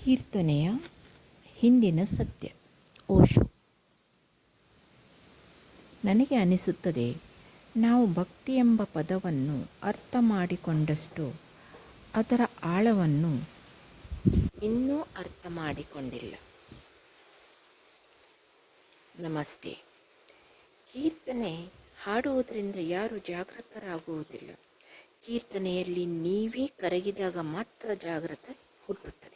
ಕೀರ್ತನೆಯ ಹಿಂದಿನ ಸತ್ಯ. ಓಶೋ. ನನಗೆ ಅನಿಸುತ್ತದೆ, ನಾವು ಭಕ್ತಿ ಎಂಬ ಪದವನ್ನು ಅರ್ಥ ಮಾಡಿಕೊಂಡಷ್ಟು ಅದರ ಆಳವನ್ನು ಇನ್ನೂ ಅರ್ಥ ಮಾಡಿಕೊಂಡಿಲ್ಲ. ನಮಸ್ತೆ. ಕೀರ್ತನೆ ಹಾಡುವುದರಿಂದ ಯಾರೂ ಜಾಗೃತರಾಗುವುದಿಲ್ಲ. ಕೀರ್ತನೆಯಲ್ಲಿ ನೀವೇ ಕರಗಿದಾಗ ಮಾತ್ರ ಜಾಗೃತ ಹುಟ್ಟುತ್ತದೆ.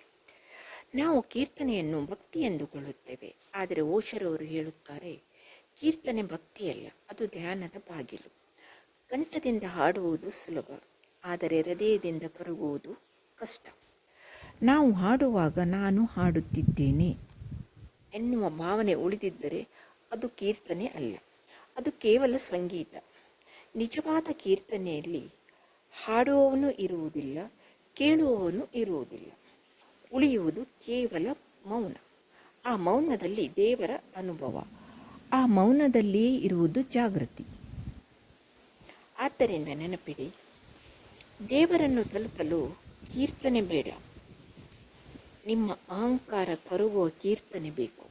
ನಾವು ಕೀರ್ತನೆಯನ್ನು ಭಕ್ತಿ ಎಂದುಕೊಳ್ಳುತ್ತೇವೆ, ಆದರೆ ಓಶರವರು ಹೇಳುತ್ತಾರೆ, ಕೀರ್ತನೆ ಭಕ್ತಿಯಲ್ಲ, ಅದು ಧ್ಯಾನದ ಬಾಗಿಲು. ಕಂಠದಿಂದ ಹಾಡುವುದು ಸುಲಭ, ಆದರೆ ಹೃದಯದಿಂದ ಕರಗುವುದು ಕಷ್ಟ. ನಾವು ಹಾಡುವಾಗ ನಾನು ಹಾಡುತ್ತಿದ್ದೇನೆ ಎನ್ನುವ ಭಾವನೆ ಉಳಿದಿದ್ದರೆ ಅದು ಕೀರ್ತನೆ ಅಲ್ಲ, ಅದು ಕೇವಲ ಸಂಗೀತ. ನಿಜವಾದ ಕೀರ್ತನೆಯಲ್ಲಿ ಹಾಡುವವನು ಇರುವುದಿಲ್ಲ, ಕೇಳುವವನು ಇರುವುದಿಲ್ಲ. ಉಳಿಯುವುದು ಕೇವಲ ಮೌನ. ಆ ಮೌನದಲ್ಲಿ ದೇವರ ಅನುಭವ, ಆ ಮೌನದಲ್ಲಿಯೇ ಇರುವುದು ಜಾಗೃತಿ. ಆದ್ದರಿಂದ ನೆನಪಿಡಿ, ದೇವರನ್ನು ತಲುಪಲು ಕೀರ್ತನೆ ಬೇಡ, ನಿಮ್ಮ ಅಹಂಕಾರ ಕರಗುವ ಕೀರ್ತನೆ ಬೇಕು.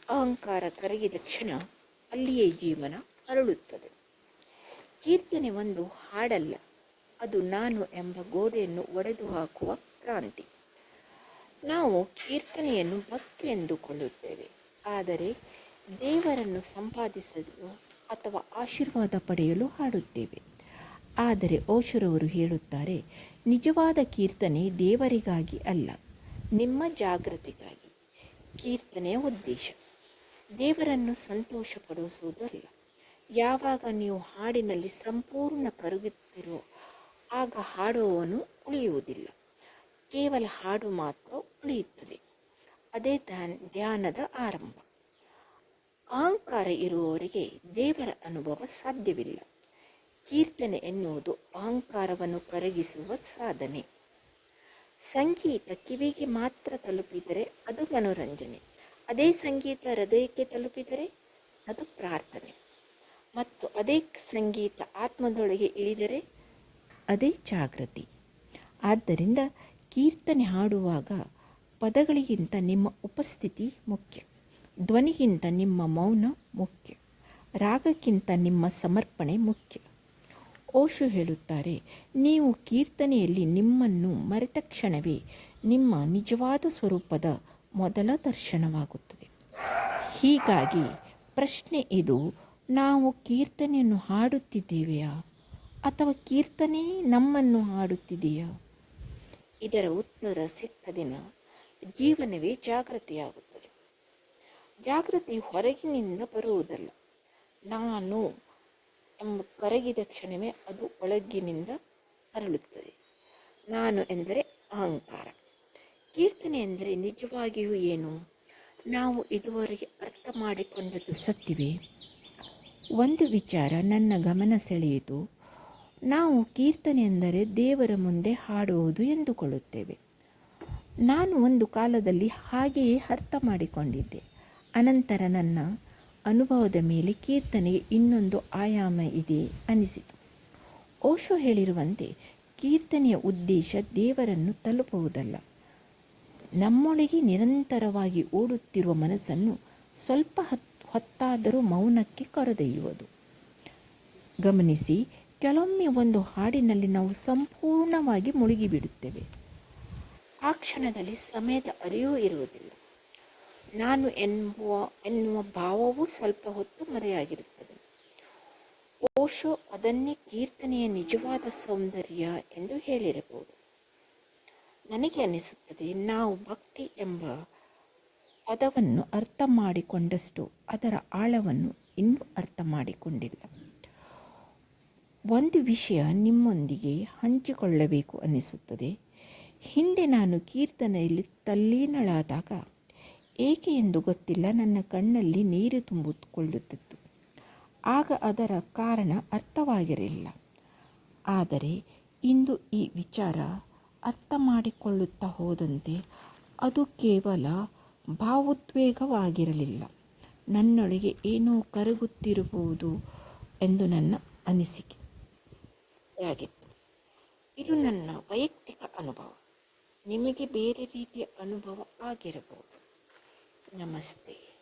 ಅಹಂಕಾರ ಕರಗಿದ ಕ್ಷಣ ಅಲ್ಲಿಯೇ ಜೀವನ ಅರಳುತ್ತದೆ. ಕೀರ್ತನೆ ಒಂದು ಹಾಡಲ್ಲ, ಅದು ನಾನು ಎಂಬ ಗೋಡೆಯನ್ನು ಒಡೆದು ಹಾಕುವ ಕ್ರಾಂತಿ. ನಾವು ಕೀರ್ತನೆಯನ್ನು ಭಕ್ತಿ ಎಂದುಕೊಳ್ಳುತ್ತೇವೆ, ಆದರೆ ದೇವರನ್ನು ಸಂಪಾದಿಸಲು ಅಥವಾ ಆಶೀರ್ವಾದ ಪಡೆಯಲು ಹಾಡುತ್ತೇವೆ. ಆದರೆ ಓಶರವರು ಹೇಳುತ್ತಾರೆ, ನಿಜವಾದ ಕೀರ್ತನೆ ದೇವರಿಗಾಗಿ ಅಲ್ಲ, ನಿಮ್ಮ ಜಾಗೃತಿಗಾಗಿ. ಕೀರ್ತನೆಯ ಉದ್ದೇಶ ದೇವರನ್ನು ಸಂತೋಷಪಡಿಸುವುದಲ್ಲ. ಯಾವಾಗ ನೀವು ಹಾಡಿನಲ್ಲಿ ಸಂಪೂರ್ಣ ಕರಗುತ್ತಿರೋ ಆಗ ಹಾಡುವವನು ಉಳಿಯುವುದಿಲ್ಲ, ಕೇವಲ ಹಾಡು ಮಾತ್ರ ಉಳಿಯುತ್ತದೆ. ಅದೇ ಧ್ಯಾನದ ಆರಂಭ. ಅಹಂಕಾರ ಇರುವವರಿಗೆ ದೇವರ ಅನುಭವ ಸಾಧ್ಯವಿಲ್ಲ. ಕೀರ್ತನೆ ಎನ್ನುವುದು ಅಹಂಕಾರವನ್ನು ಕರಗಿಸುವ ಸಾಧನೆ. ಸಂಗೀತ ಕಿವಿಗೆ ಮಾತ್ರ ತಲುಪಿದರೆ ಅದು ಮನೋರಂಜನೆ, ಅದೇ ಸಂಗೀತ ಹೃದಯಕ್ಕೆ ತಲುಪಿದರೆ ಅದು ಪ್ರಾರ್ಥನೆ, ಮತ್ತು ಅದೇ ಸಂಗೀತ ಆತ್ಮದೊಳಗೆ ಇಳಿದರೆ ಅದೇ ಜಾಗೃತಿ. ಆದ್ದರಿಂದ ಕೀರ್ತನೆ ಹಾಡುವಾಗ ಪದಗಳಿಗಿಂತ ನಿಮ್ಮ ಉಪಸ್ಥಿತಿ ಮುಖ್ಯ, ಧ್ವನಿಗಿಂತ ನಿಮ್ಮ ಮೌನ ಮುಖ್ಯ, ರಾಗಕ್ಕಿಂತ ನಿಮ್ಮ ಸಮರ್ಪಣೆ ಮುಖ್ಯ. ಓಶೋ ಹೇಳುತ್ತಾರೆ, ನೀವು ಕೀರ್ತನೆಯಲ್ಲಿ ನಿಮ್ಮನ್ನು ಮರೆತ ಕ್ಷಣವೇ ನಿಮ್ಮ ನಿಜವಾದ ಸ್ವರೂಪದ ಮೊದಲ ದರ್ಶನವಾಗುತ್ತದೆ. ಹೀಗಾಗಿ ಪ್ರಶ್ನೆ ಇದು, ನಾವು ಕೀರ್ತನೆಯನ್ನು ಹಾಡುತ್ತಿದ್ದೇವೆಯಾ ಅಥವಾ ಕೀರ್ತನೆ ನಮ್ಮನ್ನು ಹಾಡುತ್ತಿದೆಯಾ? ಇದರ ಉತ್ತರ ಸಿಕ್ಕ ದಿನ ಜೀವನವೇ ಜಾಗೃತಿಯಾಗುತ್ತದೆ. ಜಾಗೃತಿ ಹೊರಗಿನಿಂದ ಬರುವುದಲ್ಲ, ನಾನು ಎಂಬ ಕರಗಿದ ಕ್ಷಣವೇ ಅದು ಒಳಗಿನಿಂದ ಅರಳುತ್ತದೆ. ನಾನು ಎಂದರೆ ಅಹಂಕಾರ. ಕೀರ್ತನೆ ಎಂದರೆ ನಿಜವಾಗಿಯೂ ಏನು? ನಾವು ಇದುವರೆಗೆ ಅರ್ಥ ಮಾಡಿಕೊಂಡದ್ದು ಸತ್ಯವೇ? ಒಂದು ವಿಚಾರ ನನ್ನ ಗಮನ ಸೆಳೆಯಿತು. ನಾವು ಕೀರ್ತನೆ ಎಂದರೆ ದೇವರ ಮುಂದೆ ಹಾಡುವುದು ಎಂದುಕೊಳ್ಳುತ್ತೇವೆ. ನಾನು ಒಂದು ಕಾಲದಲ್ಲಿ ಹಾಗೆಯೇ ಅರ್ಥ ಮಾಡಿಕೊಂಡಿದ್ದೆ. ಅನಂತರ ನನ್ನ ಅನುಭವದ ಮೇಲೆ ಕೀರ್ತನೆಗೆ ಇನ್ನೊಂದು ಆಯಾಮ ಇದೆ ಅನಿಸಿತು. ಓಶೋ ಹೇಳಿರುವಂತೆ ಕೀರ್ತನೆಯ ಉದ್ದೇಶ ದೇವರನ್ನು ತಲುಪುವುದಲ್ಲ, ನಮ್ಮೊಳಗೆ ನಿರಂತರವಾಗಿ ಓಡುತ್ತಿರುವ ಮನಸ್ಸನ್ನು ಸ್ವಲ್ಪ ಹೊತ್ತಾದರೂ ಮೌನಕ್ಕೆ ಕರೆದೊಯ್ಯುವುದು. ಗಮನಿಸಿ, ಕೆಲವೊಮ್ಮೆ ಒಂದು ಹಾಡಿನಲ್ಲಿ ನಾವು ಸಂಪೂರ್ಣವಾಗಿ ಮುಳುಗಿಬಿಡುತ್ತೇವೆ. ಆ ಕ್ಷಣದಲ್ಲಿ ಸಮಯದ ಅರಿವು ಇರುವುದಿಲ್ಲ. ನಾನು ಎನ್ನುವ ಭಾವವೂ ಸ್ವಲ್ಪ ಹೊತ್ತು ಮರೆಯಾಗಿರುತ್ತದೆ. ಓಶೋ ಅದನ್ನೇ ಕೀರ್ತನೆಯ ನಿಜವಾದ ಸೌಂದರ್ಯ ಎಂದು ಹೇಳಿರಬಹುದು. ನನಗೆ ಅನಿಸುತ್ತದೆ, ನಾವು ಭಕ್ತಿ ಎಂಬ ಪದವನ್ನು ಅರ್ಥ ಮಾಡಿಕೊಂಡಷ್ಟು ಅದರ ಆಳವನ್ನು ಇನ್ನೂ ಅರ್ಥ ಮಾಡಿಕೊಂಡಿಲ್ಲ. ಒಂದು ವಿಷಯ ನಿಮ್ಮೊಂದಿಗೆ ಹಂಚಿಕೊಳ್ಳಬೇಕು ಅನಿಸುತ್ತದೆ. ಹಿಂದೆ ನಾನು ಕೀರ್ತನೆಯಲ್ಲಿ ತಲ್ಲೀನಳಾದಾಗ, ಏಕೆ ಎಂದು ಗೊತ್ತಿಲ್ಲ, ನನ್ನ ಕಣ್ಣಲ್ಲಿ ನೀರು ತುಂಬಿಕೊಳ್ಳುತ್ತಿತ್ತು. ಆಗ ಅದರ ಕಾರಣ ಅರ್ಥವಾಗಿರಲಿಲ್ಲ. ಆದರೆ ಇಂದು ಈ ವಿಚಾರ ಅರ್ಥ ಮಾಡಿಕೊಳ್ಳುತ್ತಾ ಹೋದಂತೆ ಅದು ಕೇವಲ ಭಾವೋದ್ವೇಗವಾಗಿರಲಿಲ್ಲ, ನನ್ನೊಳಗೆ ಏನೋ ಕರಗುತ್ತಿರಬಹುದು ಎಂದು ನನ್ನ ಅನಿಸಿಕೆ ಆಗಿತ್ತು. ಇದು ನನ್ನ ವೈಯಕ್ತಿಕ ಅನುಭವ. ನಿಮಗೆ ಬೇರೆ ರೀತಿಯ ಅನುಭವ ಆಗಿರಬಹುದು. ನಮಸ್ತೆ.